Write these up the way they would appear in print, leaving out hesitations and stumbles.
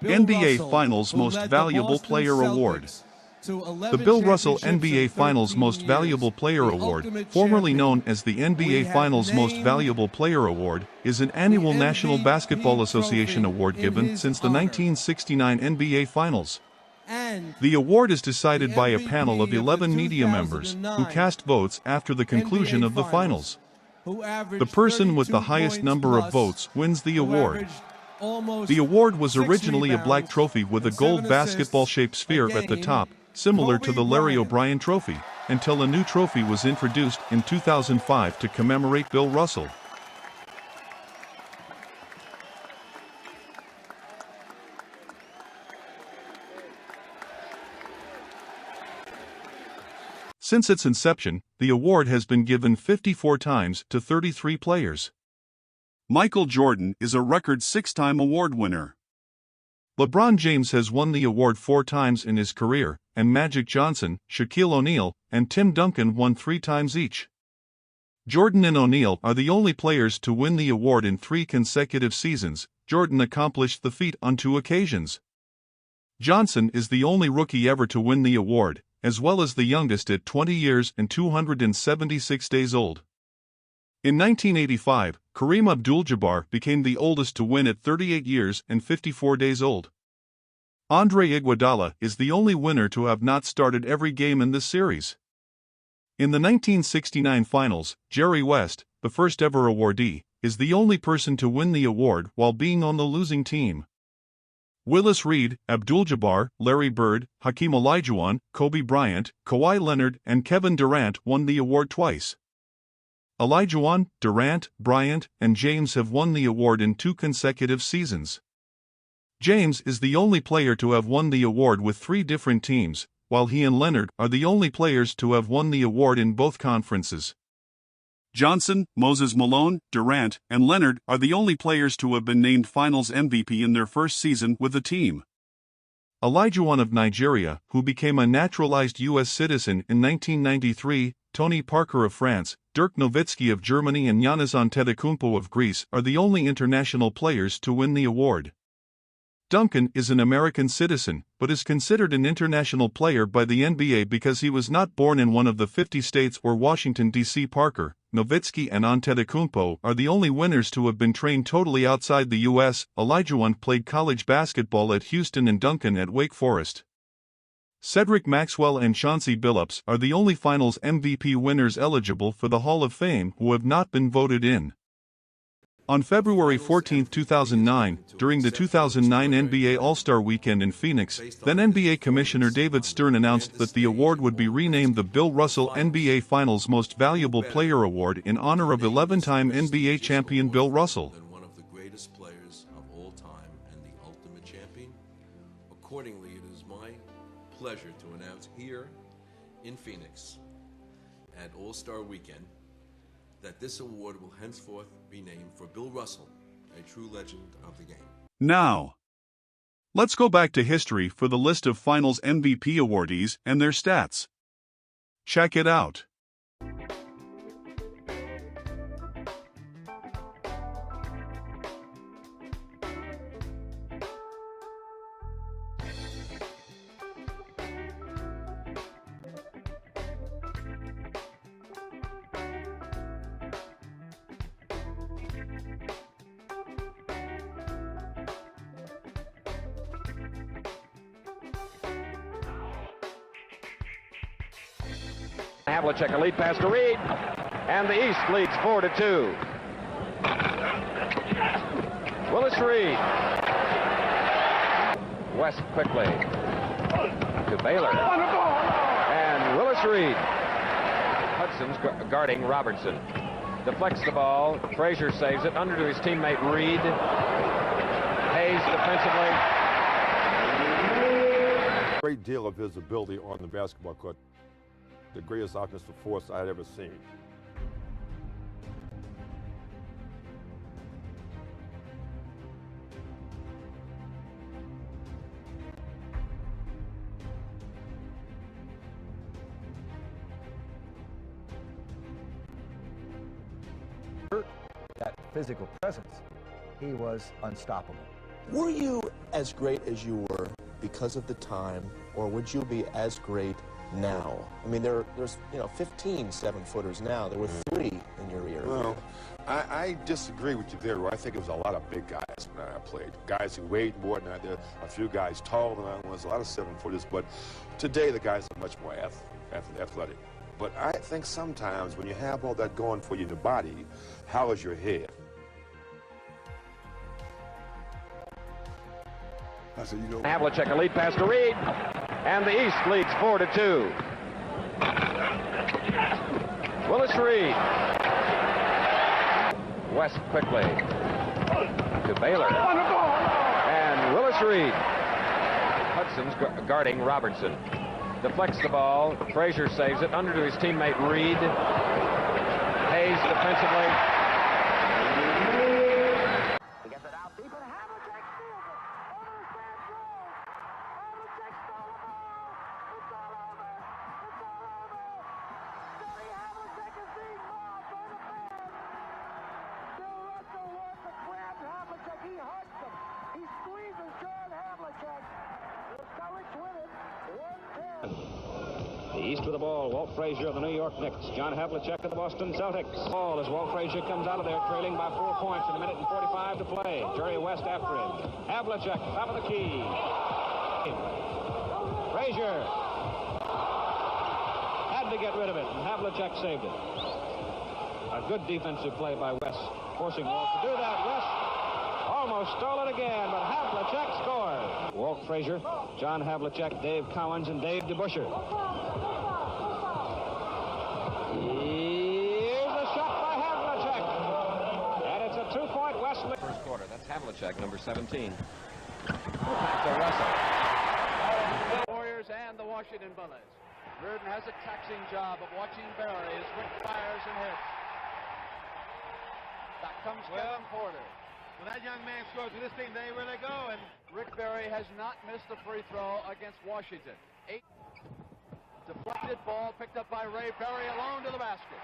NBA Finals Most Valuable Player Award. The Bill Russell NBA Finals Most Valuable Player Award, formerly known as the NBA Finals Most Valuable Player Award, is an annual National Basketball Association award given since the 1969 NBA Finals. The award is decided by a panel of 11 media members, who cast votes after the conclusion of the finals. The person with the highest number of votes wins the award. The award was originally a black trophy with a gold basketball-shaped sphere at the top, similar to the Larry O'Brien Trophy, until a new trophy was introduced in 2005 to commemorate Bill Russell. Since its inception, the award has been given 54 times to 33 players. Michael Jordan is a record 6-time award winner. LeBron James has won the award 4 times in his career, and Magic Johnson, Shaquille O'Neal, and Tim Duncan won 3 times each. Jordan and O'Neal are the only players to win the award in 3 consecutive seasons. Jordan accomplished the feat on 2 occasions. Johnson is the only rookie ever to win the award, as well as the youngest at 20 years and 276 days old. In 1985, Kareem Abdul-Jabbar became the oldest to win at 38 years and 54 days old. Andre Iguodala is the only winner to have not started every game in this series. In the 1969 finals, Jerry West, the first ever awardee, is the only person to win the award while being on the losing team. Willis Reed, Abdul-Jabbar, Larry Bird, Hakeem Olajuwon, Kobe Bryant, Kawhi Leonard, and Kevin Durant won the award twice. Olajuwon, Durant, Bryant, and James have won the award in 2 consecutive seasons. James is the only player to have won the award with 3 different teams, while he and Leonard are the only players to have won the award in both conferences. Johnson, Moses Malone, Durant, and Leonard are the only players to have been named Finals MVP in their first season with the team. Olajuwon of Nigeria, who became a naturalized U.S. citizen in 1993, Tony Parker of France, Dirk Nowitzki of Germany and Giannis Antetokounmpo of Greece are the only international players to win the award. Duncan is an American citizen, but is considered an international player by the NBA because he was not born in one of the 50 states or Washington, D.C. Parker, Nowitzki and Antetokounmpo are the only winners to have been trained totally outside the U.S. Olajuwon played college basketball at Houston and Duncan at Wake Forest. Cedric Maxwell and Chauncey Billups are the only Finals MVP winners eligible for the Hall of Fame who have not been voted in. On February 14, 2009, during the 2009 NBA All-Star Weekend in Phoenix, then NBA Commissioner David Stern announced that the award would be renamed the Bill Russell NBA Finals Most Valuable Player Award in honor of 11-time NBA champion Bill Russell. One of the greatest players of all time and the ultimate champion. Accordingly, it is my pleasure to announce here in Phoenix at All-Star Weekend that this award will henceforth be named for Bill Russell, a true legend of the game. Now, let's go back to history for the list of Finals MVP awardees and their stats. Check it out. Havlicek, a lead pass to Reed, and the East leads 4-2. Willis Reed. West quickly to Baylor, and Willis Reed. Hudson's guarding Robertson. Deflects the ball. Frazier saves it under to his teammate Reed. Hayes defensively. Great deal of his ability on the basketball court. The greatest offensive force I had ever seen. That physical presence, he was unstoppable. Were you as great as you were because of the time, or would you be as great now? I mean, there's 15 7-footers now. There were 3 in your era. Well, I disagree with you there, Roy. I think it was a lot of big guys when I played. Guys who weighed more than I did. A few guys taller than I was. A lot of 7-footers. But today the guys are much more athletic. But I think sometimes when you have all that going for you in your body, how is your head? I said, Havlicek, a lead pass to Reed, and the East leads 4-2. Willis Reed. West quickly to Baylor, and Willis Reed. Hudson's guarding Robertson. Deflects the ball. Frazier saves it under to his teammate Reed. Hayes defensively. Gets it out deep, and Havlicek steals it. Over the fence rolls. Havlicek stole the ball. It's all over. It's all over. Johnny Havlicek is being mobbed by the fans. Bill Russell wants to grab Havlicek. He hugs him. He squeezes John Havlicek. The Celtics win it. 1-10. The East with the ball. Walt Frazier of the New York Knicks. John Havlicek of the Boston Celtics. Ball as Walt Frazier comes out of there trailing by 4 points in 1:45 to play. Jerry West after him. Havlicek, top of the key. Frazier had to get rid of it, and Havlicek saved it. A good defensive play by West, forcing Walt to do that. West almost stole it again, but Havlicek scored. Walt Frazier, John Havlicek, Dave Cowens, and Dave DeBuscher. Here's a shot by Havlicek, and it's a 2-point Wesley. First quarter. That's Havlicek, number 17. Back to Russell. The Warriors and the Washington Bullets. Reardon has a taxing job of watching Barry as Rick fires and hits. Back comes Kevin Porter. When that young man scores with this team, they really go. And Rick Barry has not missed a free throw against Washington. 8. Deflected ball picked up by Ray Barry alone to the basket.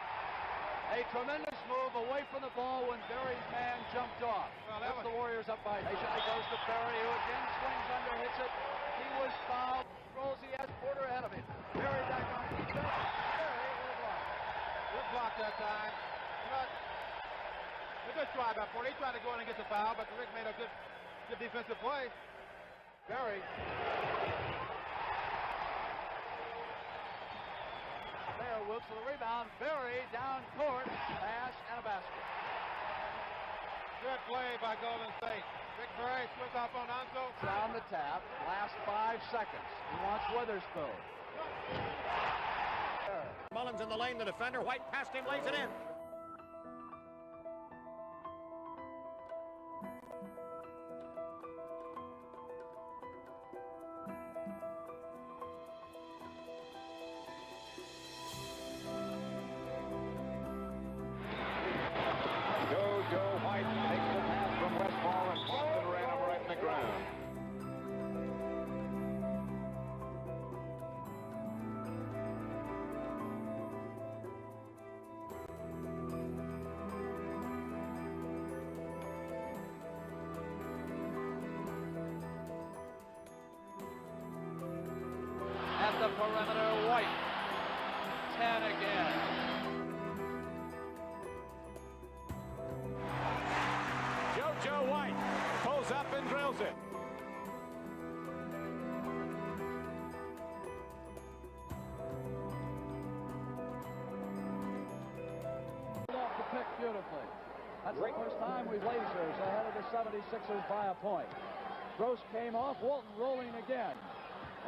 A tremendous move away from the ball when Barry's man jumped off. Well, that was the Warriors up by. Patiently goes to Barry, who again swings under, hits it. He was fouled. Rolls, he has Porter ahead of him. Barry back on defense. Barry will block. Good block that time. But a good try by Porter. He tried to go in and get the foul, but Rick made a good defensive play. Barry. There, Wilkes for the rebound. Barry down court. Pass and a basket. Good play by Golden State. Rick Barry switch off on Anso. Down the tap. Last 5 seconds. He wants Witherspoon. Mullins in the lane, the defender. White past him, lays it in. Joe White takes the pass from Westfall, and Boston ran him right in the ground. At the perimeter, White. 10 again. Joe White pulls up and drills it. Off the pick beautifully. That's the first time we've lasers ahead of the 76ers by a point. Gross came off, Walton rolling again.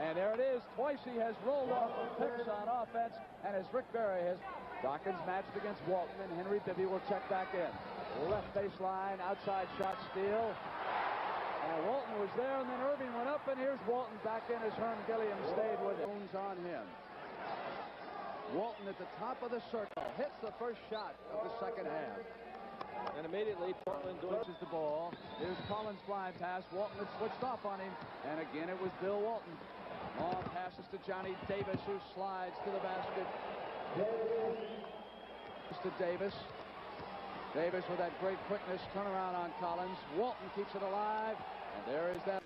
And there it is. Twice he has rolled off the picks on offense, and as Rick Barry has. Dawkins matched against Walton, and Henry Bibby will check back in. Left baseline, outside shot steal. And Walton was there, and then Irving went up, and here's Walton back in as Herm Gilliam stayed with it. Jones on him. Walton at the top of the circle, hits the first shot of the second half. And immediately Portland switches the ball. Here's Collins' flying pass. Walton had switched off on him, and again it was Bill Walton. Long passes to Johnny Davis, who slides to the basket. To Davis. Davis with that great quickness, turnaround on Collins. Walton keeps it alive, and there is that.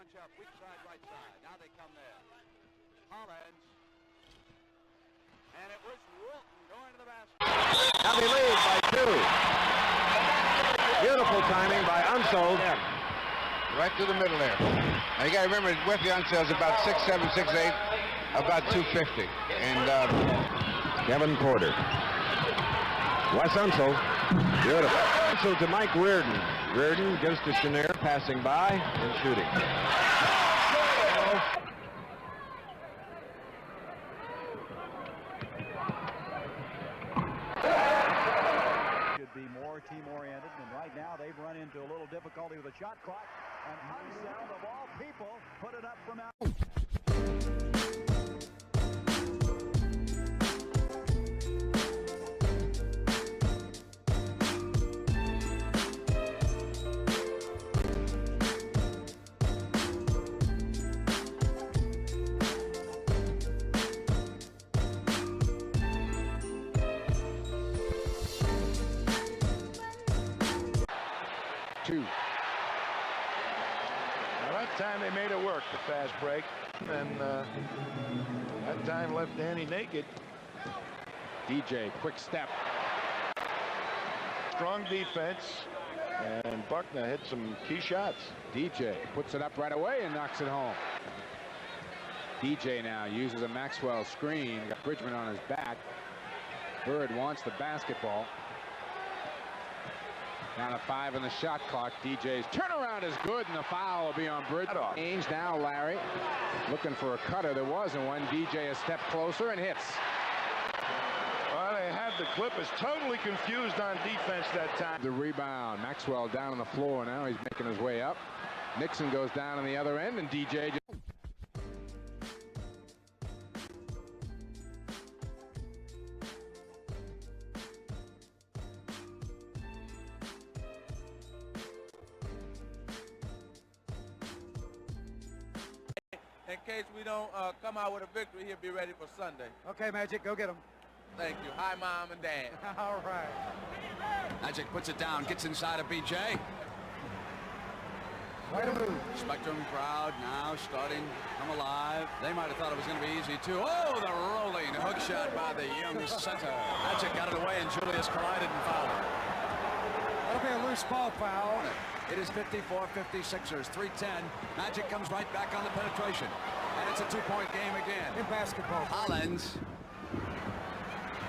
bunch up, weak side, right side. Now they come there. Hollins. And it was Wilton going to the basket. Now they lead by 2. Beautiful timing by Unsold. Right to the middle there. Now you got to remember, Wesley Unsold's about 6'7", 6'8", about 250. And Kevin Porter. Wes Unsold. Beautiful. Unsold to Mike Reardon. Reardon gives to Chenier, passing by and shooting. Should be more team-oriented, and right now they've run into a little difficulty with the shot clock. And Unsound, of all people, put it up from out. 2. Now that time they made it work, the fast break, and that time left Danny naked. DJ, quick step. Strong defense, and Buckner hit some key shots. DJ puts it up right away and knocks it home. DJ now uses a Maxwell screen. Got Bridgman on his back. Bird wants the basketball. Down to 5 in the shot clock. DJ's turnaround is good, and the foul will be on Bridgman. Change now, Larry. Looking for a cutter. There wasn't one. DJ a step closer and hits. Well, they had the Clippers totally confused on defense that time. The rebound. Maxwell down on the floor now. He's making his way up. Nixon goes down on the other end, and DJ just... In case we don't come out with a victory, he'll be ready for Sunday. Okay, Magic, go get him. Thank you. Hi, Mom and Dad. All right. Magic puts it down, gets inside of BJ. Way to move. Spectrum crowd now starting to come alive. They might have thought it was going to be easy, too. Oh, the rolling hook shot by the young center. Magic got it away, and Julius collided and fouled it. That'll be a loose ball foul. It is 54-56ers, 3:10. Magic comes right back on the penetration. And it's a two-point game again. In basketball. Hollins.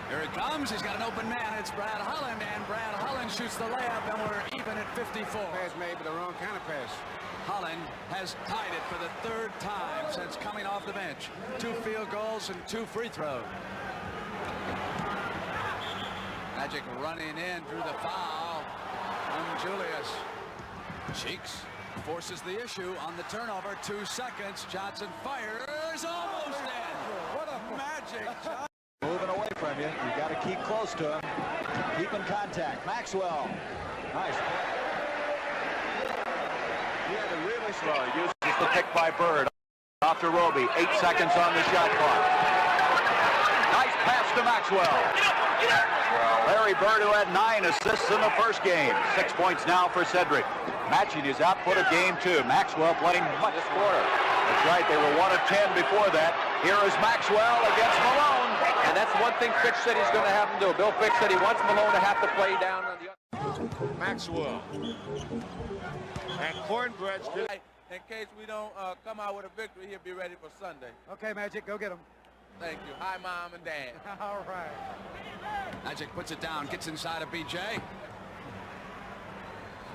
Here it comes. He's got an open man. It's Brad Holland, and Brad Holland shoots the layup, and we're even at 54. Pass made, but the wrong kind of pass. Holland has tied it for the 3rd time since coming off the bench. 2 field goals and 2 free throws. Magic running in, drew the foul on Julius. Cheeks forces the issue on the turnover. 2 seconds. Johnson fires. Almost in. What a Magic shot. Moving away from you. You got to keep close to him. Keep in contact. Maxwell. Nice. He had to really slow. Uses the pick by Bird. Off to Roby. 8 seconds on the shot clock. Nice pass to Maxwell. Larry Bird, who had 9 assists in the first game. 6 points now for Cedric. Matching his output of game 2. Maxwell playing much this quarter. That's right, they were 1 of 10 before that. Here is Maxwell against Malone. And that's one thing Fitch said he's going to have him do. Bill Fitch said he wants Malone to have to play down on the other. Maxwell. And Cornbread's good. In case we don't come out with a victory, he'll be ready for Sunday. Okay, Magic, go get him. Thank you. Hi, Mom and Dad. All right. Magic puts it down, gets inside of BJ.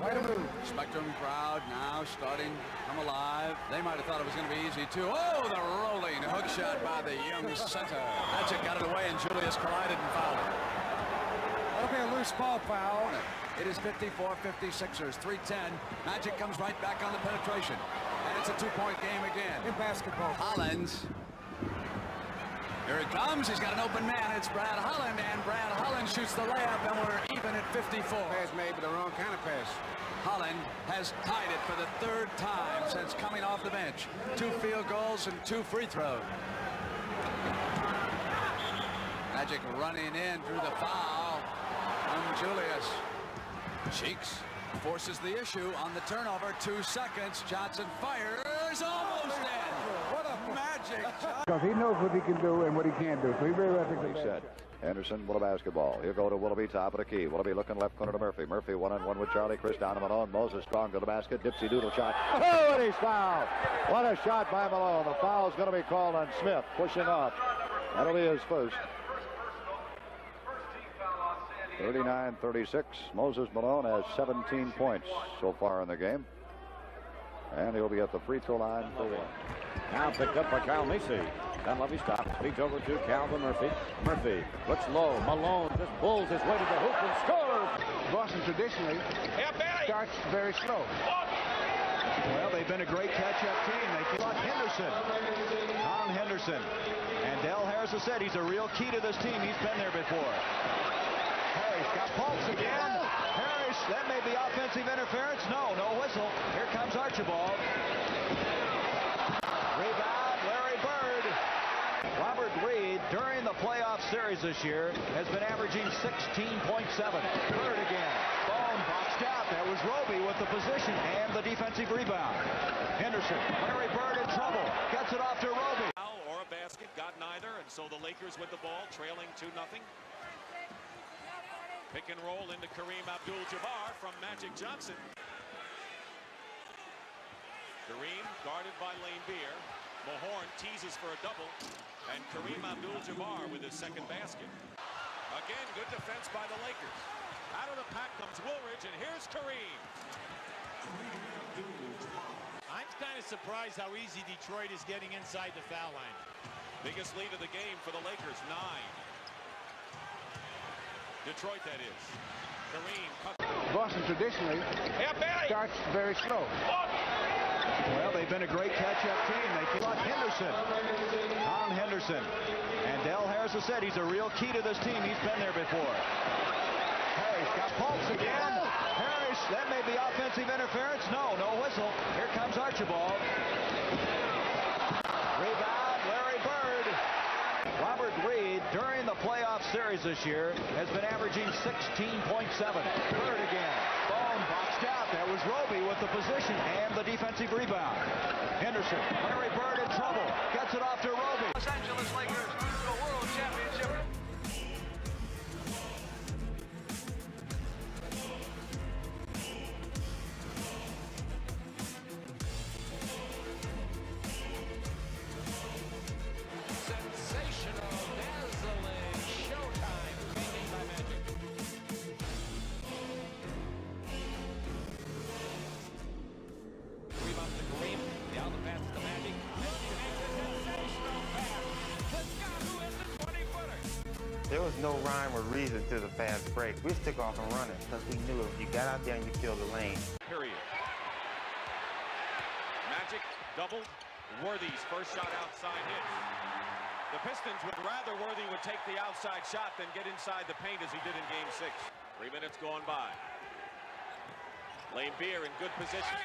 Way to move. Spectrum crowd now starting to come alive. They might have thought it was going to be easy, too. Oh, the rolling hook shot by the young center. Magic got it away, and Julius collided and fouled it. That'll be a loose ball foul. It is 54-56ers, 3:10. Magic comes right back on the penetration. And it's a 2-point game again. In basketball. Hollins. Here it comes. He's got an open man. It's Brad Holland, and Brad Holland shoots the layup, and we're even at 54. Pass made, but the wrong kind of pass. Holland has tied it for the 3rd time since coming off the bench. 2 field goals and 2 free throws. Magic running in, drew the foul on Julius. Cheeks forces the issue on the turnover. 2 seconds. Johnson fires. Scores almost in. What a magic shot. Because he knows what he can do and what he can't do. So he very well thinks set. Henderson with a basketball. He'll go to Willoughby, top of the key. Willoughby looking left corner to Murphy. Murphy one-on-one with Charlie Chris down to Malone. Moses strong to the basket. Dipsy doodle shot. Oh, and he's fouled. What a shot by Malone. The foul's going to be called on Smith. Pushing off. That'll be his first. 39-36. Moses Malone has 17 points so far in the game. And he'll be at the free throw line for one. Now picked up by Kyle Macy. Dunleavy stops. Feeds over to Calvin Murphy. Murphy looks low. Malone just bulls his way to the hoop and scores. Boston traditionally starts very slow. Well, they've been a great catch-up team. They fought Henderson. Tom Henderson. And Del Harris has said he's a real key to this team. He's been there before. Harris got Fultz again. Harris, that may be offensive interference. No whistle. Here comes Archibald. Rebound, Larry Bird. Robert Reed, during the playoff series this year, has been averaging 16.7. Bird again. Bone boxed out. That was Roby with the position and the defensive rebound. Henderson, Larry Bird in trouble. Gets it off to Roby. Or a basket, got neither, and so the Lakers with the ball, trailing 2-0. Pick and roll into Kareem Abdul-Jabbar from Magic Johnson. Kareem guarded by Lane Beer. Mahorn teases for a double. And Kareem Abdul-Jabbar with his second basket. Again, good defense by the Lakers. Out of the pack comes Woolridge, and here's Kareem. I'm kind of surprised how easy Detroit is getting inside the foul line. Biggest lead of the game for the Lakers, 9. Detroit, that is. Kareem. Boston traditionally starts very slow. Well, they've been a great catch-up team. They fought Henderson. Tom Henderson. And Del Harris has said he's a real key to this team. He's been there before. Harris got Fultz again. Harris, that may be offensive interference. No whistle. Here comes Archibald. Rebound, Larry Bird. Robert Reed, during the playoff series this year, has been averaging 16.7. Bird again. Bone boxed out. That was Roby with the position and the defensive rebound. Henderson, Larry Bird in trouble. Gets it off to Roby. Los Angeles Lakers to a world championship. Sensational, dazzling showtime. Made by Magic. Rebound to Kareem. The outlet pass to the Magic. Sensational pass. The guy who has the 20-footer. There was no rhyme or reason to the fast break. We just took off and running because we knew if you got out there and you filled the lane. Period. Magic doubled. Worthy's first shot outside hit. The Pistons would rather Worthy would take the outside shot than get inside the paint as he did in Game 6. 3 minutes going by. Lane Beer in good position.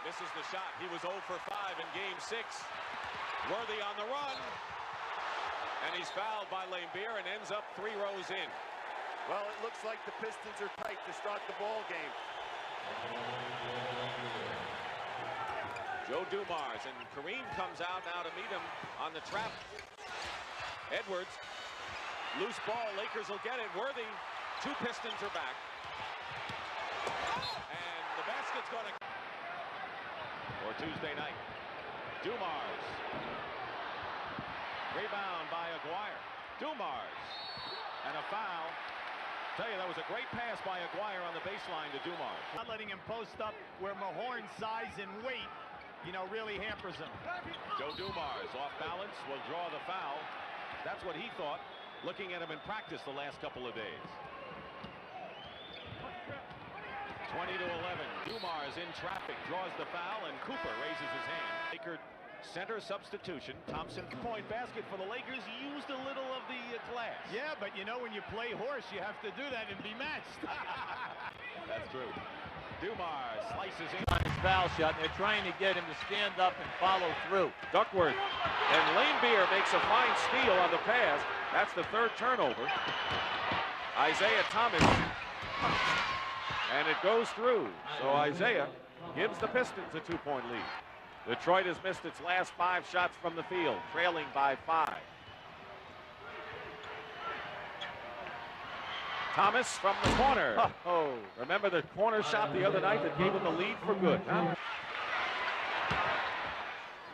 Misses the shot. He was 0 for 5 in Game 6. Worthy on the run. And he's fouled by Lane Beer and ends up 3 rows in. Well, it looks like the Pistons are tight to start the ball game. Joe Dumars, and Kareem comes out now to meet him on the trap. Edwards, loose ball, Lakers will get it. Worthy, 2 Pistons are back. And the basket's going to... For Tuesday night, Dumars. Rebound by Aguirre. Dumars. And a foul. Tell you, that was a great pass by Aguirre on the baseline to Dumars. Not letting him post up where Mahorn's size and weight, really hampers him. Joe Dumars off balance will draw the foul. That's what he thought, looking at him in practice the last couple of days. 20-11. Dumars in traffic, draws the foul, and Cooper raises his hand. Laker center substitution. Thompson point basket for the Lakers. Used a little of the class. Yeah, but when you play horse, you have to do that and be matched. That's true. Dumars slices in on his foul shot, and they're trying to get him to stand up and follow through. Duckworth, and Lane Beer makes a fine steal on the pass. That's the 3rd turnover. Isaiah Thomas, and it goes through. So Isaiah gives the Pistons a 2-point lead. Detroit has missed its last 5 shots from the field, trailing by 5. Thomas from the corner. Oh, remember the corner shot the other night that gave them the lead for good, huh?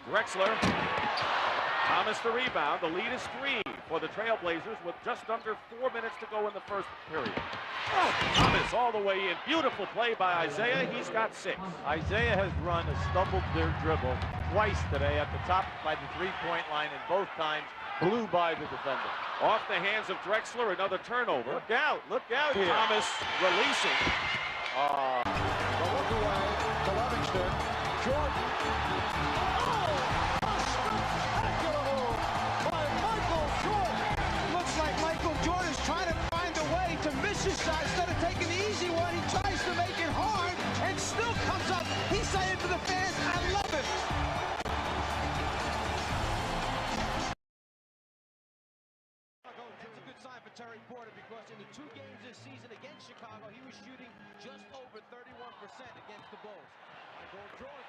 Drexler. Thomas the rebound. The lead is 3 for the Trailblazers with just under 4 minutes to go in the first period. Thomas all the way in. Beautiful play by Isaiah. He's got 6. Isaiah has run a stumbled dribble twice today at the top by the three-point line, and both times blew by the defender. Off the hands of Drexler, another turnover. Look out here. Thomas releasing. The look away to Livingston. Jordan. Spectacular move by Michael Jordan. Looks like Michael Jordan's trying to find a way to miss his shot. Instead of taking the easy one, he tries to make it hard and still comes up. He's saying to the fans, I love it. It's a good sign for Terry Porter because in the 2 games this season against Chicago, he was shooting just over 31% against the Bulls. Michael Jordan.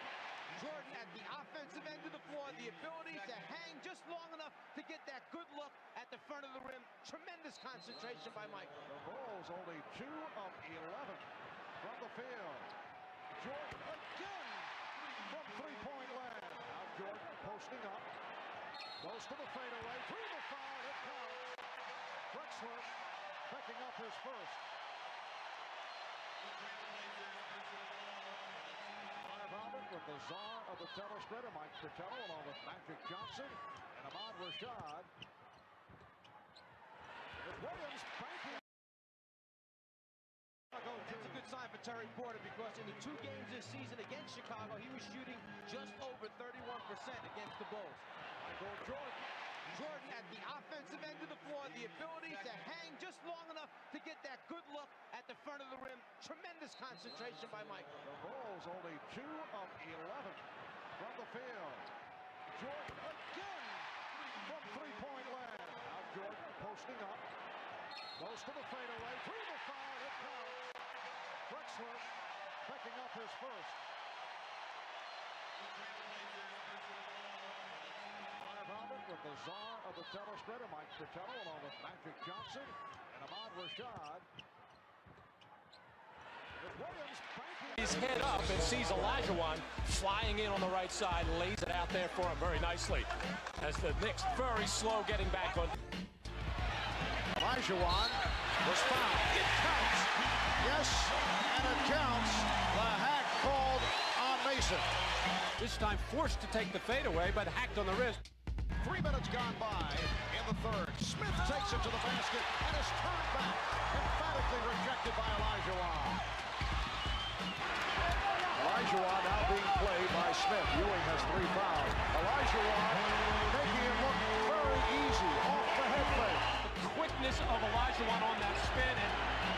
Jordan at the offensive end of the floor, the ability to hang just long enough to get that good look at the front of the rim. Tremendous concentration by Michael. The Bulls only 2 of 11 from the field. Jordan again from 3-point land. Now Jordan posting up. Goes to the fadeaway. Through the foul. It counts. Drexler picking up his first. With the czar of the telespreader, Mike Fratello, along with Magic Johnson and Ahmad Rashad. With Williams banking. It's a good sign for Terry Porter because in the 2 games this season against Chicago, he was shooting just over 31% against the Bulls. Michael Jordan. Jordan at the offensive end of the floor, the ability to hang just long enough to get that good look at the front of the rim. Tremendous concentration by Michael. The Bulls only 2 of 11 from the field. Jordan again from 3-point land. Now Jordan posting up. Goes to the fadeaway. Through the foul. It counts. Drexler picking up his first. With the czar of the telespreader, Mike Fratello, along with Magic Johnson and Ahmad Rashad. With Williams banking. His head up and sees Olajuwon flying in on the right side, lays it out there for him very nicely. As the Knicks very slow getting back on. Olajuwon was fouled. It counts. Yes, and it counts. The hack called on Mason. This time forced to take the fadeaway, but hacked on the wrist. 3 minutes gone by in the third. Smith takes it to the basket and is turned back. Emphatically rejected by Olajuwon. Olajuwon now being played by Smith. Ewing has 3 fouls. Olajuwon making it look very easy off the head fake. The quickness of Olajuwon on that spin, and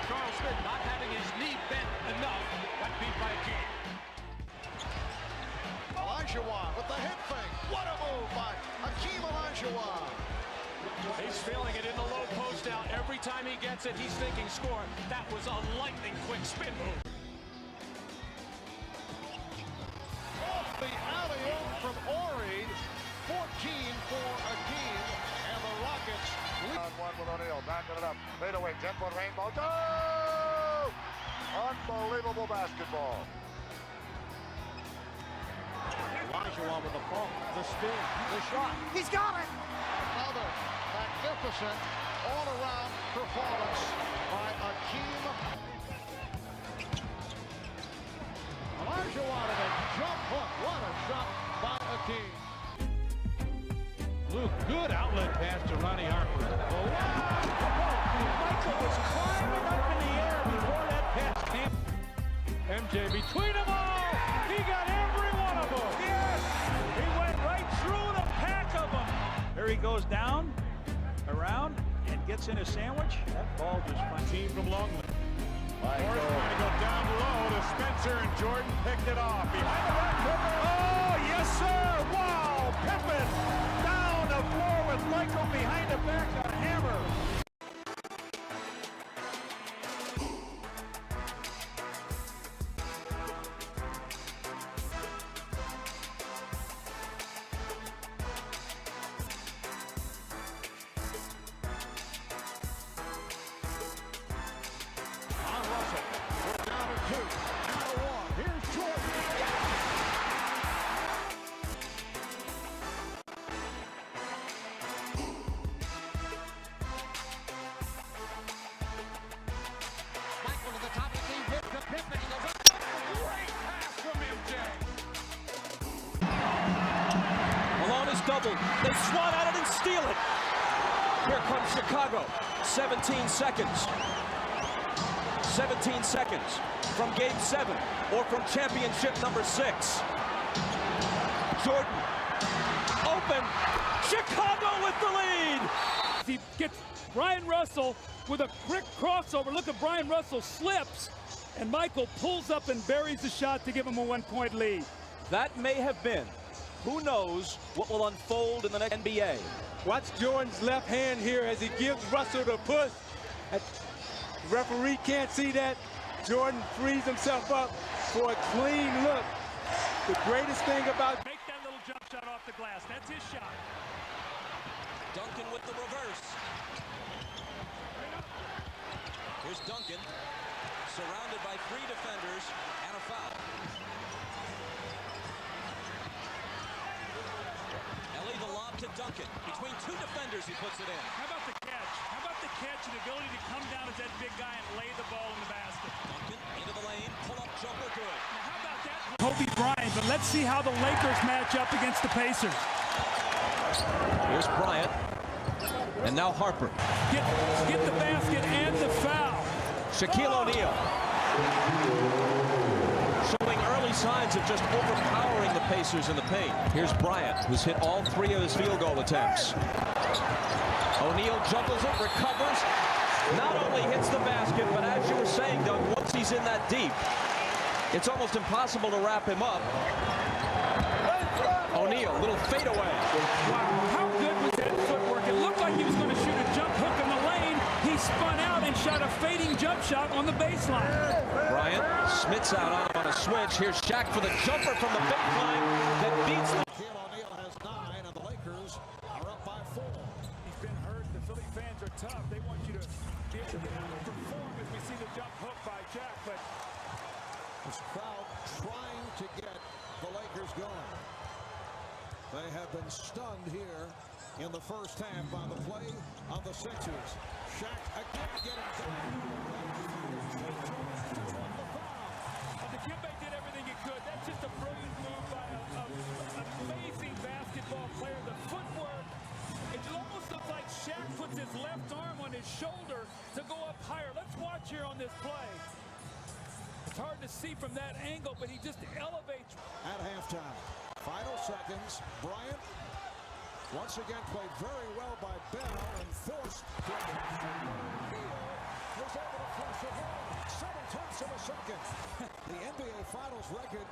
Charles Smith not having his knee bent enough, got beat by a team. Olajuwon with the hip fake. What a move by Hakeem Olajuwon. He's feeling it in the low post now. Every time he gets it, he's thinking score. That was a lightning quick spin move. Off the alley-oop from Horry. 14 for Hakeem. And the Rockets lead. On one with O'Neal. Backing it up. Fade away. 10-foot rainbow. Oh! Unbelievable basketball. Olajuwon with the bump, the spin, the shot. He's got it! Another magnificent all-around performance by Hakeem. Olajuwon with a jump hook. What a shot by Hakeem. Luke, good outlet pass to Ronnie Harper. Oh, wow! Michael was climbing up in the air before that pass came. MJ between them all! He got every one of them! Yes! He went right through the pack of them! There he goes down, around, and gets in a sandwich. That ball just fun. Team from Longland. Morris trying to go down low to Spencer, and Jordan picked it off. Behind the back, Pippen. Oh, yes, sir! Wow! Pippen down the floor with Michael behind the back, a hammer. to swat at it and steal it. Here comes Chicago. 17 seconds. 17 seconds from Game 7 or from championship number 6. Jordan, open. Chicago with the lead. He gets Brian Russell with a quick crossover. Look at Brian Russell slips, and Michael pulls up and buries the shot to give him a 1-point lead. That may have been. Who knows what will unfold in the next NBA. Watch Jordan's left hand here as he gives Russell the push. The referee can't see that. Jordan frees himself up for a clean look. The greatest thing about... Make that little jump shot off the glass. That's his shot. Duncan with the reverse. Here's Duncan, surrounded by 3 defenders and a foul. Ellie the lob to Duncan. Between 2 defenders, he puts it in. How about the catch? How about the catch and the ability to come down as that big guy and lay the ball in the basket? Duncan into the lane, pull-up jumper, good. Now how about that? Kobe Bryant, but let's see how the Lakers match up against the Pacers. Here's Bryant. And now Harper. Get the basket and the foul. Shaquille O'Neal. Showing early signs of just overpowering the Pacers in the paint. Here's Bryant, who's hit all 3 of his field goal attempts. O'Neal juggles it, recovers. Not only hits the basket, but as you were saying, Doug, once he's in that deep, it's almost impossible to wrap him up. O'Neal, little fadeaway. Wow, how good was that footwork? It looked like he was going to shoot a jump hook in the lane. He spun out and shot a fading jump shot on the baseline. Bryant, Smith's out on him on a switch. Here's Shaq for the jumper from the baseline that beats the... O'Neal has 9, and the Lakers are up by 4. He's been hurt. The Philly fans are tough. They want you to be able to perform as we see the jump hook by Shaq, but... This crowd trying to get the Lakers going. They have been stunned here in the first half by the play of the Sixers. Shaq again getting down. Dikembe did everything he could. That's just a brilliant move by an amazing basketball player. The footwork, it almost looks like Shaq puts his left arm on his shoulder to go up higher. Let's watch here on this play. It's hard to see from that angle, but he just elevates. At halftime, final seconds, Bryant once again played very well by Bell and forced was able to flush it home. 7/10 of a second. The NBA Finals record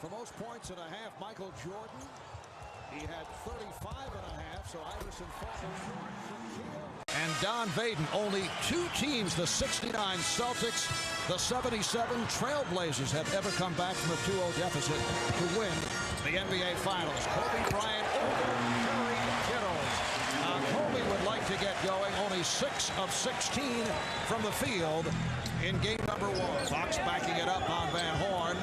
for most points and a half, Michael Jordan. He had 35.5, so Iverson fought. And Don Vaden, only 2 teams, the 69 Celtics, the 77 Trailblazers, have ever come back from a 2-0 deficit to win the NBA Finals. Kobe Bryant over Terry Kittles. Kobe would like to get going. Only 6 of 16 from the field in game number 1. Fox backing it up on Van Horn.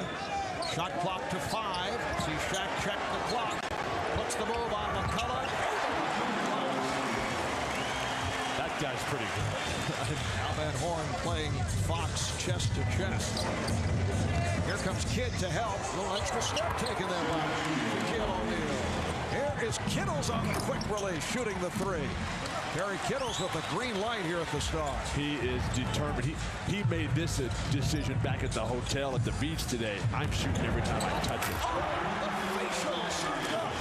Shot clock to 5. See Shaq check the clock. Puts the move on McCullough. That guy's pretty good. Al Van Horn playing Fox chest to chest. Here comes Kidd to help. A little extra step taken there by Shaquille O'Neal. Here is Kittles on the quick release, shooting the 3. Terry Kittles with the green light here at the start. He is determined. He made this a decision back at the hotel at the beach today. I'm shooting every time I touch it. The facial served up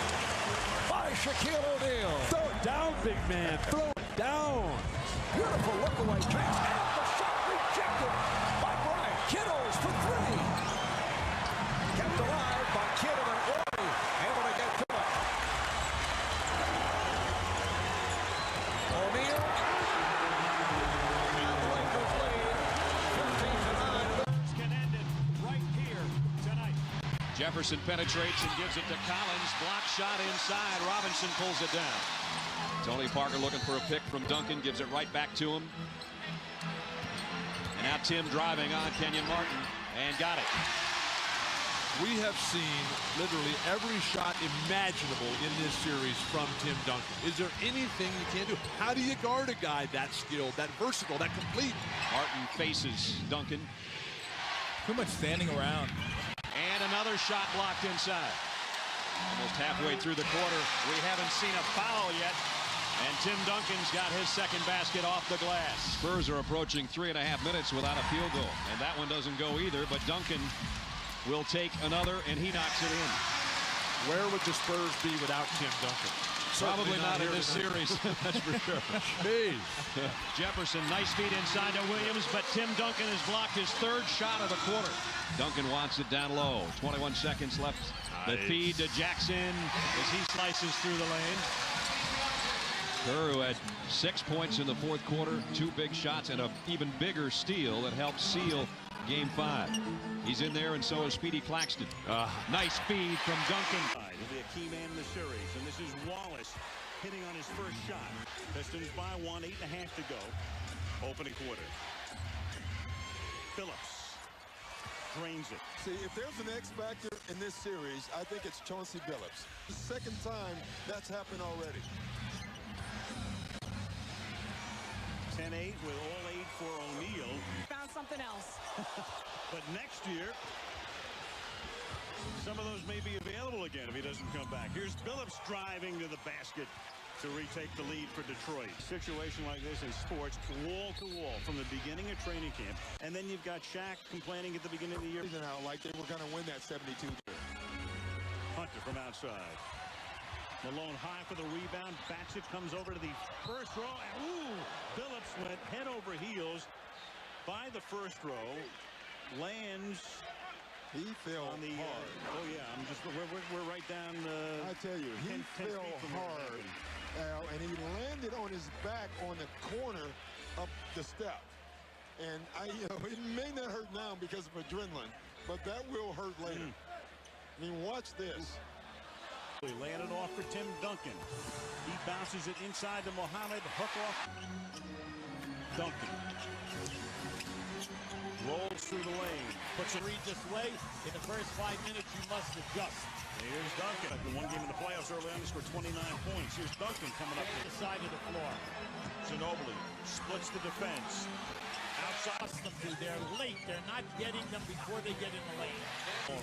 by Shaquille O'Neal. Throw it down, big man. Throw it down. Beautiful look away pass. And the shot rejected by Bryant. Kittles for 3. Kept alive by Kidd and Orby. Able to get to it. O'Neal. And the Lakers lead 15-9. Can end it right here tonight. Jefferson penetrates and gives it to Collins. Block shot inside. Robinson pulls it down. Tony Parker looking for a pick from Duncan. Gives it right back to him. And now Tim driving on Kenyon Martin. And got it. We have seen literally every shot imaginable in this series from Tim Duncan. Is there anything you can't do? How do you guard a guy that skilled, that versatile, that complete? Martin faces Duncan. Too much standing around. And another shot blocked inside. Almost halfway through the quarter, we haven't seen a foul yet. And Tim Duncan's got his second basket off the glass. Spurs are approaching 3.5 minutes without a field goal. And that one doesn't go either, but Duncan will take another, and he knocks it in. Where would the Spurs be without Tim Duncan? Probably not in this series, that's for sure. Jeez. Jefferson, nice feed inside to Williams, but Tim Duncan has blocked his third shot of the quarter. Duncan wants it down low. 21 seconds left. The feed to Jackson as he slices through the lane. Kerr, who had 6 points in the fourth quarter, 2 big shots, and an even bigger steal that helped seal Game 5. He's in there, and so is Speedy Claxton. Nice feed from Duncan. He'll be a key man in the series, and this is Wallace hitting on his first shot. Pistons by 1, 8.5 to go. Opening quarter. Phillips drains it. See, if there's an X factor in this series, I think it's Chauncey Billups. The second time that's happened already. 10-8 with all 8 for O'Neal. Found something else. But next year, some of those may be available again if he doesn't come back. Here's Billups driving to the basket to retake the lead for Detroit. Situation like this in sports, wall to wall from the beginning of training camp. And then you've got Shaq complaining at the beginning of the year. Like they were going to win that 72. Hunter from outside. Malone high for the rebound. Bats it, comes over to the first row. And, ooh, Billups went head over heels by the first row. Lands. He fell on the hard. Oh yeah, I'm just we're right down. I tell you, he 10 fell hard, Al, and he landed on his back on the corner up the step. And it may not hurt now because of adrenaline, but that will hurt later. I mean, watch this. He landed off for Tim Duncan. He bounces it inside to Mohammed. Hook off. Duncan rolls through the lane. Puts it read this way. In the first 5 minutes, you must adjust. Here's Duncan. The one game in the playoffs early on, he scored 29 points. Here's Duncan coming up the side of the floor. Ginobili splits the defense. Outside them to. They're late. They're not getting them before they get in the lane.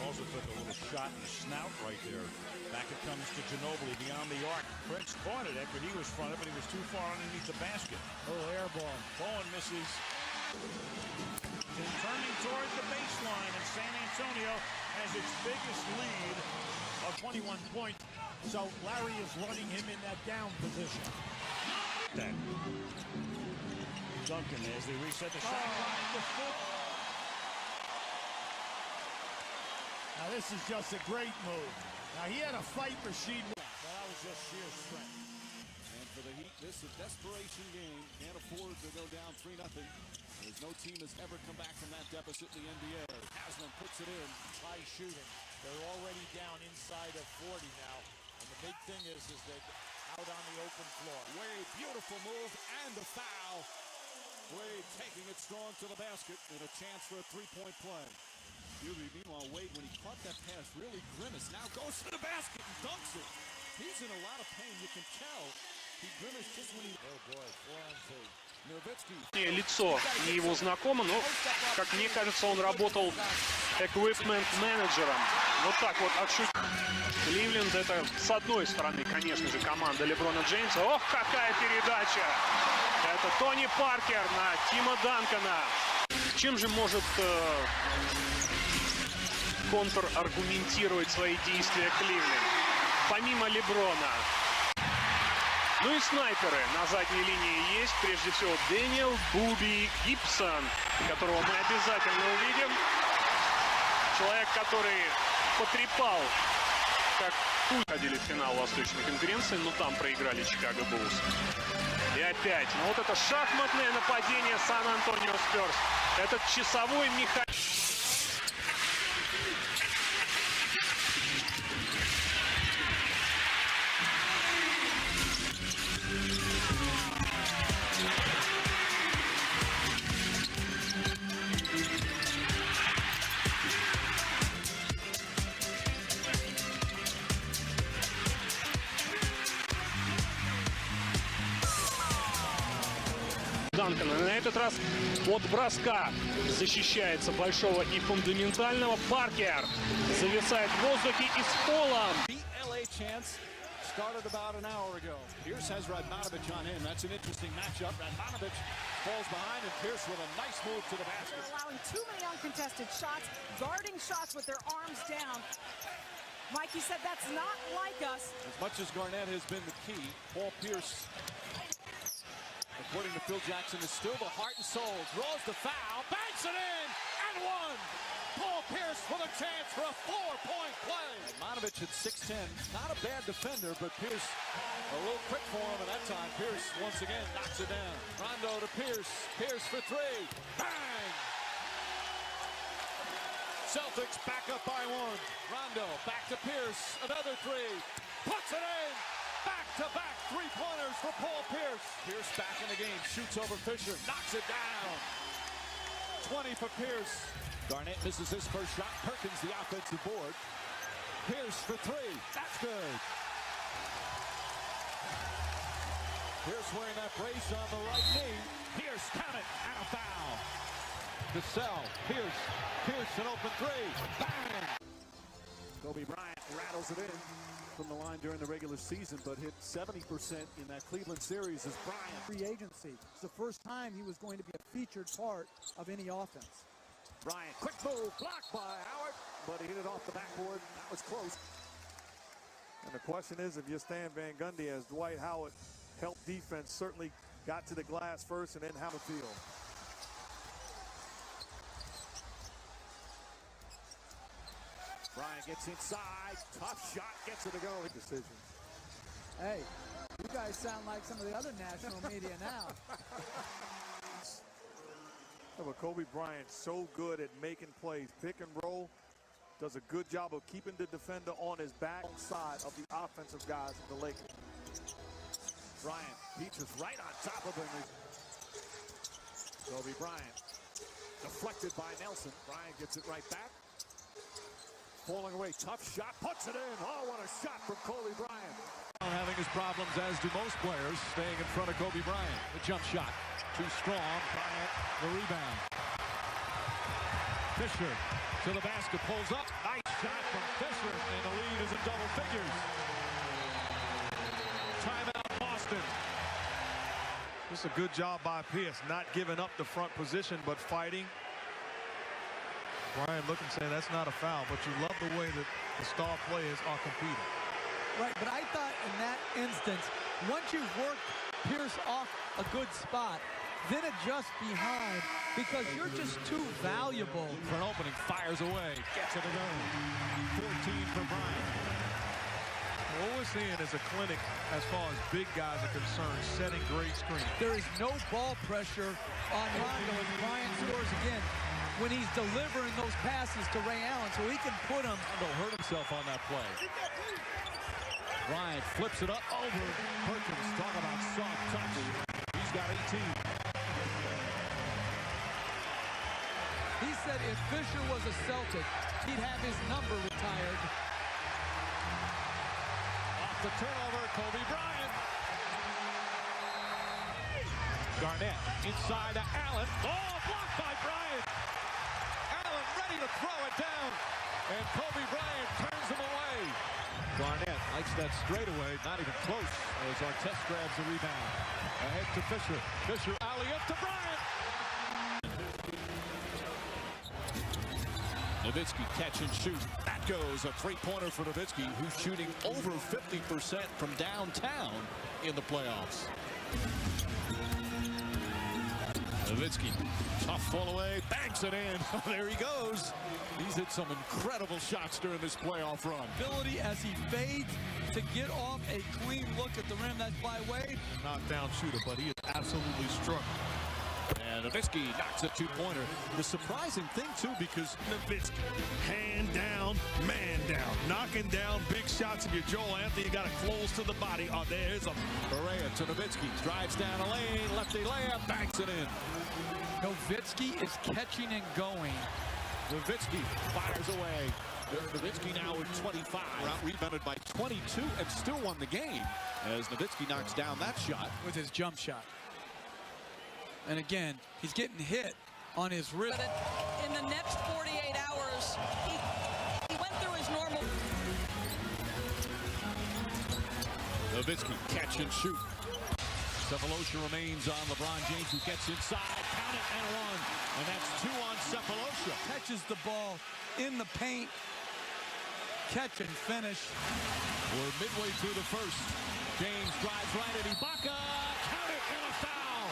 Also took a little shot in the snout right there. Back it comes to Ginobili beyond the arc. Prince caught it after he was fronted, but he was too far underneath the basket. Oh, air ball. Bowen misses. Turning towards the baseline, and San Antonio has its biggest lead of 21 points. So Larry is running him in that down position. Duncan as they reset the shot. Now this is just a great move. Now he had a fight Rasheed. That was just sheer strength. And for the Heat, this is a desperation game. Can't afford to go down 3-0. There's no team has ever come back from that deficit in the NBA. Haslam puts it in. High shooting. They're already down inside of 40 now. And the big thing is they're out on the open floor. Wade, beautiful move and a foul. Wade taking it strong to the basket and a chance for a three-point play. Meanwhile, Wade, when he caught that pass, really grimaced. Now goes to the basket and dunks it. He's in a lot of pain. You can tell he grimaced just when he... Oh boy, 4-on-2. Лицо не его знакомо, но, как мне кажется, он работал эквипмент-менеджером. Вот так вот отшутил. Кливленд — это, с одной стороны, конечно же, команда Леброна Джеймса. Ох, какая передача! Это Тони Паркер на Тима Данкана. Чем же может контраргументировать свои действия Кливленд? Помимо Леброна. Ну и снайперы на задней линии есть. Прежде всего Дэниел Буби Гибсон, которого мы обязательно увидим. Человек, который потрепал, как ходили в финал Восточной конференции, но там проиграли Чикаго Буллс. И опять, ну вот это шахматное нападение Сан-Антонио Спёрс. Этот часовой механизм. Данкана. На этот раз от броска защищается большого и фундаментального. Паркер зависает в воздухе и с полом. chance started about an hour ago. Pierce has Radmanovich on him. That's an interesting matchup. Radmanovich falls behind, and Pierce with a nice move to the basket. They're allowing too many uncontested shots, guarding shots with their arms down. Mikey said that's not like us. As much as Garnett has been the key, Paul Pierce, according to Phil Jackson, is still the heart and soul. Draws the foul, banks it in, and one. Paul Pierce with a chance for a 4-point play. Radmanovich at 6'10", not a bad defender, but Pierce a little quick for him, and that time Pierce once again knocks it down. Rondo to Pierce, Pierce for three, bang! Celtics back up by one. Rondo back to Pierce, another three, puts it in. Back-to-back three-pointers for Paul Pierce. Pierce back in the game, shoots over Fisher, knocks it down. 20 for Pierce. Garnett misses his first shot. Perkins the offensive board. Pierce for three. That's good. Pierce wearing that brace on the right knee. Pierce, count it, and a foul. Cassell, Pierce, Pierce an open three. Bang! Kobe Bryant rattles it in from the line during the regular season, but hit 70% in that Cleveland series as Bryant. Free agency. It's the first time he was going to be a featured part of any offense. Bryant, quick move, blocked by Howard, but he hit it off the backboard. That was close. And the question is, if you're Stan Van Gundy, as Dwight Howard helped defense, certainly got to the glass first and then have a field. Bryant gets inside, tough shot, gets it to go. Decision. Hey, you guys sound like some of the other national media now. But Kobe Bryant so good at making plays, pick and roll, does a good job of keeping the defender on his back side of the offensive guys of the Lakers. Bryant, Peaches right on top of him. Kobe Bryant, deflected by Nelson. Bryant gets it right back. Falling away, tough shot, puts it in. Oh, what a shot from Kobe Bryant. Having his problems, as do most players, staying in front of Kobe Bryant. The jump shot, too strong. Bryant, the rebound. Fisher to the basket, pulls up. Nice shot from Fisher, and the lead is in double figures. Timeout, Boston. Just a good job by Pierce, not giving up the front position, but fighting. Brian looking, saying that's not a foul, but you love the way that the star players are competing. Right, but I thought in that instance, once you've worked Pierce off a good spot, then adjust behind, because you're just too valuable. For an opening, fires away, gets it to go. 14 for Bryant. What we're seeing is a clinic as far as big guys are concerned, setting great screens. There is no ball pressure on Rondo as Bryant scores again when he's delivering those passes to Ray Allen, so he can put him. Rondo hurt himself on that play. Bryant flips it up over Perkins. Talk about soft touch. He's got 18. He said if Fisher was a Celtic, he'd have his number retired. Off the turnover, Kobe Bryant. Garnett inside to Allen. Oh, blocked by Bryant. Allen ready to throw it down. And Kobe Bryant turns him away. Garnett likes that straightaway, not even close, as Artest grabs the rebound. Ahead to Fisher. Fisher alley-up to Bryant. Nowitzki catch and shoot. That goes a three-pointer for Nowitzki, who's shooting over 50% from downtown in the playoffs. Nowitzki, tough fall away, banks it in. There he goes. He's hit some incredible shots during this playoff run. Ability as he fades to get off a clean look at the rim. That's by Wade. Knockdown shooter, but he is absolutely struck. And Nowitzki knocks a two-pointer. The surprising thing, too, because Nowitzki, hand down, man down. Knocking down big shots. If you're Joel Anthony, you got to close to the body. Oh, there's a... Correa to Nowitzki. Drives down a lane. Lefty layup. Banks it in. Nowitzki is catching and going. Nowitzki fires away. Nowitzki now with 25. Out rebounded by 22 and still won the game as Nowitzki knocks down that shot. With his jump shot. And again, he's getting hit on his wrist. But in the next 48 hours, he went through his normal. Nowitzki, catch and shoot. Sefolosha remains on LeBron James, who gets inside, count it, and one. And that's 2 on Sefolosha. Catches the ball in the paint. Catch and finish. We're midway through the first. James drives right at Ibaka. Count it, and a foul.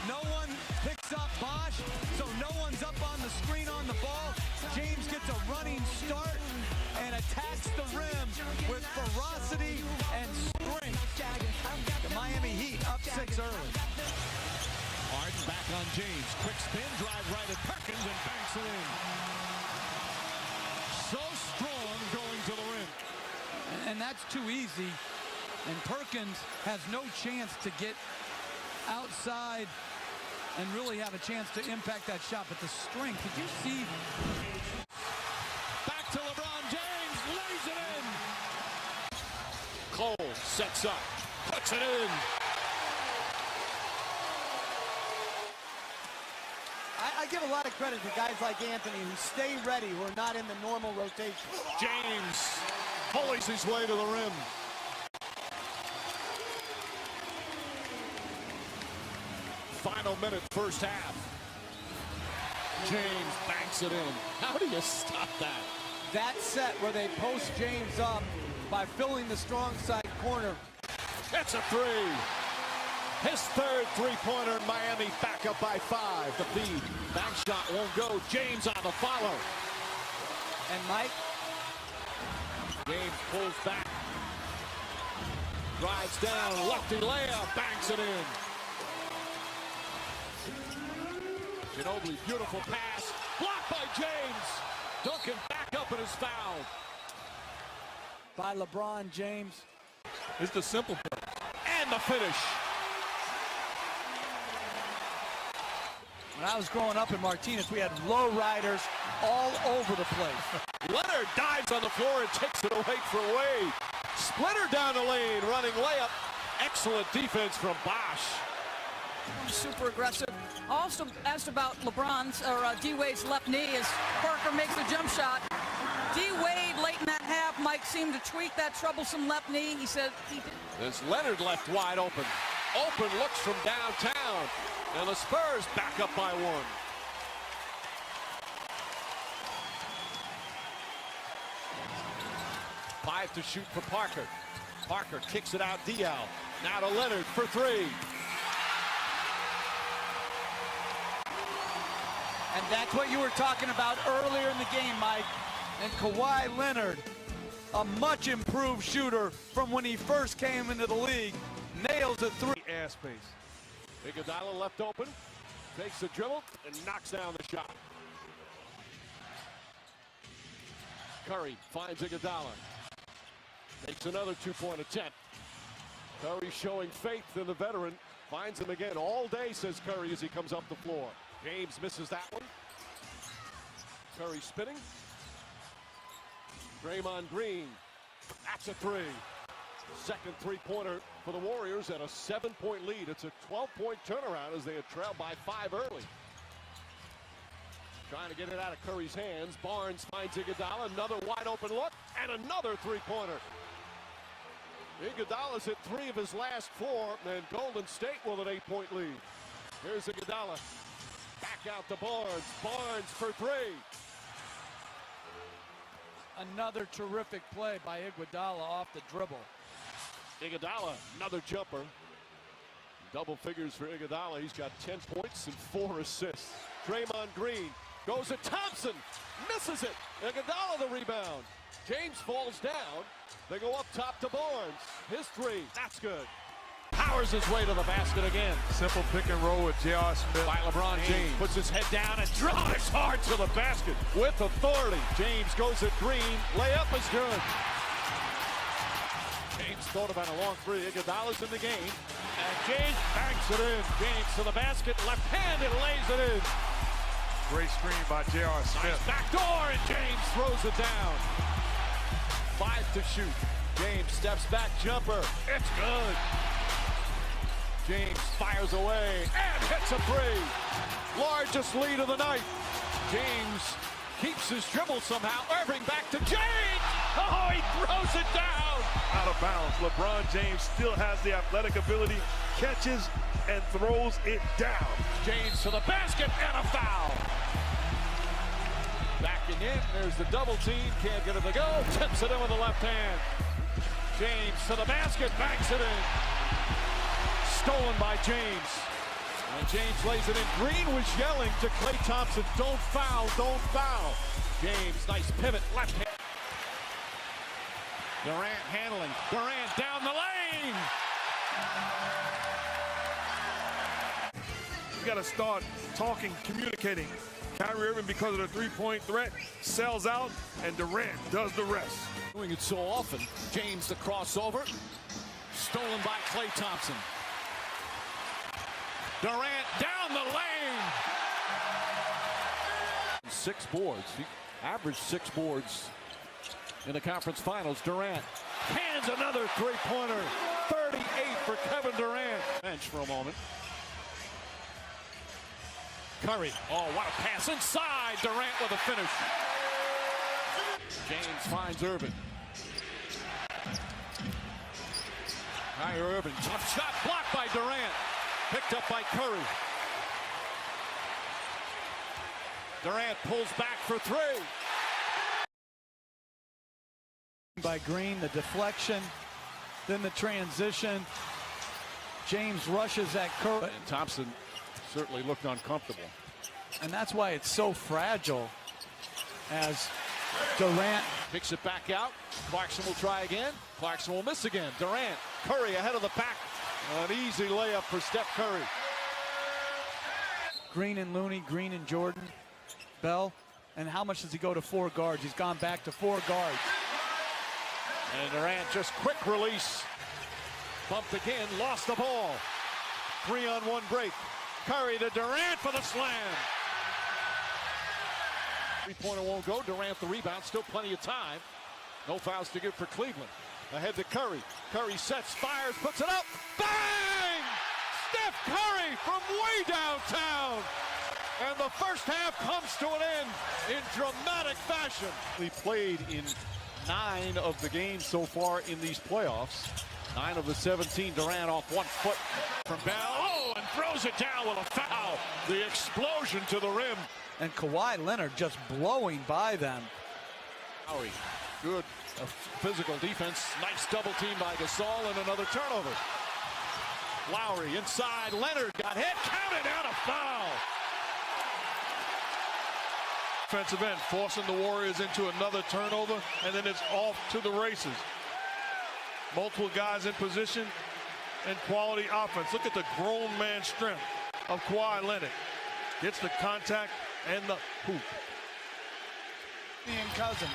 No one picks up Bosh, so no one's up on the screen on the ball. James gets a running start and attacks the rim with ferocity and strength. The Miami Heat up 6 early. Harden back on James. Quick spin, drive right at Perkins and banks it in. So strong going to the rim. And that's too easy. And Perkins has no chance to get outside and really have a chance to impact that shot. But the strength, did you see? Back to LeBron James, lays it in. Cole sets up, puts it in. I give a lot of credit to guys like Anthony who stay ready, who are not in the normal rotation. James pulleys his way to the rim. Final minute, first half. James banks it in. How do you stop that? That set where they post James up by filling the strong side corner. It's a 3. His third three-pointer. Miami back up by 5. The feed. Back shot won't go. James on the follow. And Mike. James pulls back. Drives down. Lefty layup. Banks it in. Ginobili, beautiful pass. Blocked by James. Duncan back up and is fouled. By LeBron James. It's the simple play. And the finish. When I was growing up in Martinez, we had low riders all over the place. Leonard dives on the floor and takes it away for Wade. Splitter down the lane, running layup. Excellent defense from Bosh. Super aggressive. Also asked about LeBron's or D-Wade's left knee as Parker makes the jump shot. D-Wade late in that half, Mike seemed to tweak that troublesome left knee. He said he did. There's Leonard left wide open. Open looks from downtown. And the Spurs back up by 1. Five to shoot for Parker. Parker kicks it out Diaw. Now to Leonard for 3. And that's what you were talking about earlier in the game, Mike. And Kawhi Leonard, a much improved shooter from when he first came into the league, nails a 3. Air space. Iguodala left open, takes the dribble, and knocks down the shot. Curry finds Iguodala. Makes another 2-point attempt. Curry showing faith in the veteran. Finds him again all day, says Curry as he comes up the floor. James misses that one. Curry spinning. Draymond Green. That's a 3. Second three-pointer for the Warriors and a 7-point lead. It's a 12-point turnaround as they had trailed by 5 early. Trying to get it out of Curry's hands. Barnes finds Iguodala. Another wide-open look and another three-pointer. Iguodala's hit 3 of his last 4, and Golden State with an 8-point lead. Here's Iguodala. Back out to Barnes. Barnes for 3. Another terrific play by Iguodala off the dribble. Iguodala, another jumper. Double figures for Iguodala. He's got 10 points and 4 assists. Draymond Green goes at Thompson. Misses it. Iguodala the rebound. James falls down. They go up top to Barnes. His 3. That's good. Powers his way to the basket again. Simple pick and roll with J.R. Smith. By LeBron James. Puts his head down and drives hard to the basket with authority. James goes at Green. Layup is good. James thought about a long 3. Iguodala's in the game. And James banks it in. James to the basket. Left-handed lays it in. Great screen by J.R. Smith. Nice back door, and James throws it down. 5 to shoot. James steps back, jumper. It's good. James fires away and hits a 3. Largest lead of the night. James keeps his dribble somehow. Irving back to James. Oh, he throws it down. Out of bounds. LeBron James still has the athletic ability, catches and throws it down. James to the basket and a foul. Backing in, there's the double team, can't get it to go, tips it in with the left hand. James to the basket, banks it in. Stolen by James. And James lays it in. Green was yelling to Klay Thompson, don't foul, don't foul. James, nice pivot, left hand. Durant handling, Durant down the lane. You got to start talking, communicating. Kyrie Irving, because of the three-point threat, sells out, and Durant does the rest. Doing it so often. James the crossover. Stolen by Klay Thompson. Durant down the lane. 6 boards. He averaged 6 boards in the conference finals. Durant hands another three-pointer. 38 for Kevin Durant. Bench for a moment. Curry. Oh, what a pass inside. Durant with a finish. James finds Irving. Kyrie Irving. Tough shot blocked by Durant. Picked up by Curry. Durant pulls back for 3. By Green, the deflection, then the transition. James rushes at Curry. And Thompson certainly looked uncomfortable. And that's why it's so fragile as Durant picks it back out. Clarkson will try again. Clarkson will miss again. Durant, Curry ahead of the pack. An easy layup for Steph Curry. Green and Looney, Green and Jordan, Bell. And how much does he go to 4 guards? He's gone back to 4 guards. And Durant just quick release. Bumped again, lost the ball. 3-on-1 break. Curry to Durant for the slam. 3-pointer won't go. Durant the rebound. Still plenty of time. No fouls to give for Cleveland. Ahead to Curry. Curry sets, fires, puts it up. Bang! Steph Curry from way downtown. And the first half comes to an end in dramatic fashion. He played in 9 of the games so far in these playoffs. 9 of the 17. Durant off 1 foot from Bell. Oh, and throws it down with a foul. The explosion to the rim. And Kawhi Leonard just blowing by them. Lowry, good physical defense. Nice double team by Gasol and another turnover. Lowry inside. Leonard got hit. Counted out, a foul. Defensive end forcing the Warriors into another turnover, and then it's off to the races. Multiple guys in position and quality offense. Look at the grown man strength of Kawhi Leonard. Gets the contact and the hoop. And Cousins.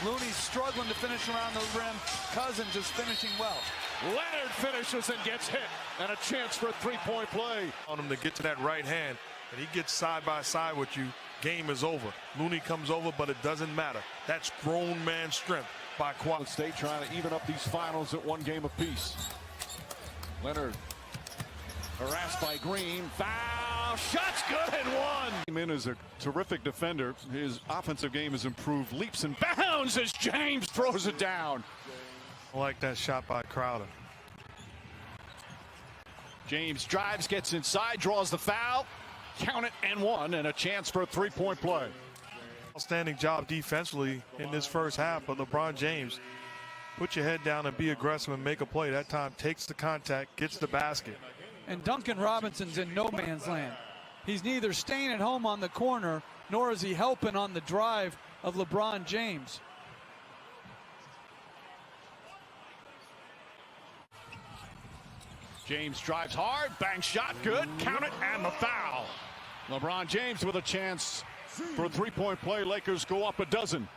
Looney's struggling to finish around the rim. Cousins is finishing well. Leonard finishes and gets hit. And a chance for a 3-point play. On him to get to that right hand, and he gets side by side with you. Game is over. Looney comes over, but it doesn't matter. That's grown man strength by Kawhi. State trying to even up these finals at 1 game apiece. Leonard harassed by Green. Foul. Shot's good and 1. Min is a terrific defender. His offensive game has improved. Leaps and bounds as James throws it down. I like that shot by Crowder. James drives, gets inside, draws the foul. Count it and 1, and a chance for a 3-point play. Outstanding job defensively in this first half of LeBron James. Put your head down and be aggressive and make a play. That time takes the contact, gets the basket. And Duncan Robinson's in no man's land. He's neither staying at home on the corner, nor is he helping on the drive of LeBron James. James drives hard, bang shot, good, count it, and the foul. LeBron James with a chance for a 3-point play. Lakers go up a dozen.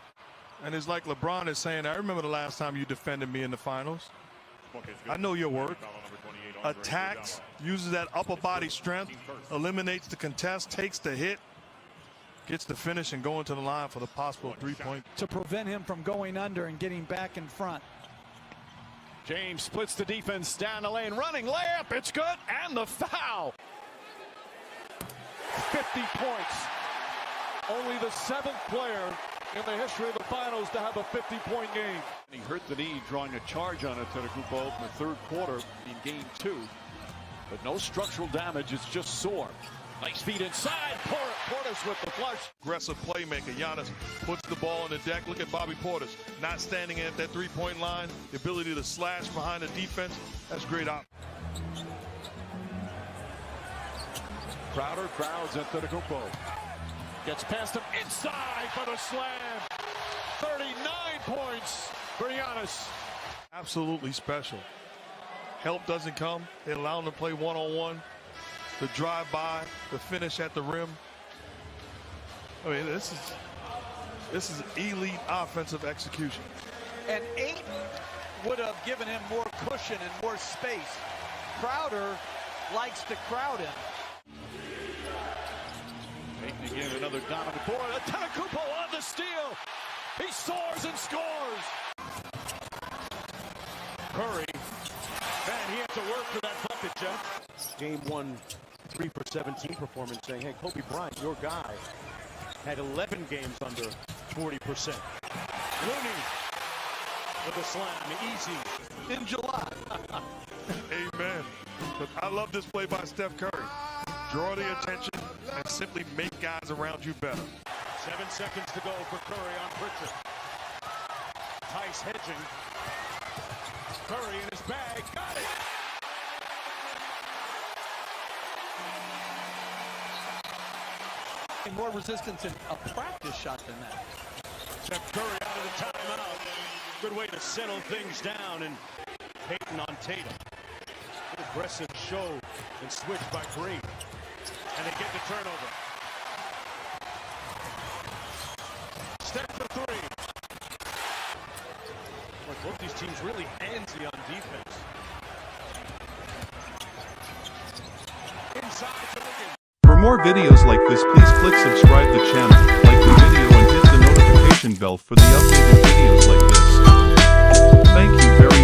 And it's like LeBron is saying, I remember the last time you defended me in the finals. I know your work. Attacks, uses that upper body strength, eliminates the contest, takes the hit, gets the finish, and going to the line for the possible 3-point. To prevent him from going under and getting back in front. James splits the defense down the lane, running layup, it's good, and the foul. 50 points. Only the 7th player in the history of the finals to have a 50-point game. He hurt the knee drawing a charge on it to the Grupo in the third quarter in game 2. But no structural damage, it's just sore. Nice feed inside, Portis with the flush. Aggressive playmaker, Giannis puts the ball on the deck. Look at Bobby Portis, not standing at that three-point line. The ability to slash behind the defense, that's great op. Crowder crowds Antetokounmpo. Gets past him inside for the slam. 39 points for Giannis. Absolutely special. Help doesn't come. They allow him to play one-on-one. The drive-by, the finish at the rim. I mean, this is elite offensive execution. And 8 would have given him more cushion and more space. Crowder likes to crowd him. Taking again another dominant board. Antetokounmpo on the steal. He soars and scores. Curry. Man, he had to work for that bucket, Jeff. Game 1, 3 for 17 performance, saying, hey, Kobe Bryant, your guy, had 11 games under 40%. Looney with a slam, easy. In July. Amen. But I love this play by Steph Curry. Draw the attention and simply make guys around you better. 7 seconds to go for Curry on Pritchard. Tice hedging. Curry in his bag, got it! More resistance in a practice shot than that. Steph Curry out of the timeout. Good way to settle things down, and Payton on Tatum. Good aggressive show and switch by Green. And they get the turnover. Steph for 3. Boy, both these teams really handsy on defense. Inside to Wiggins. For more videos like this, please click subscribe the channel, like the video and hit the notification bell for the updated videos like this. Thank you very much.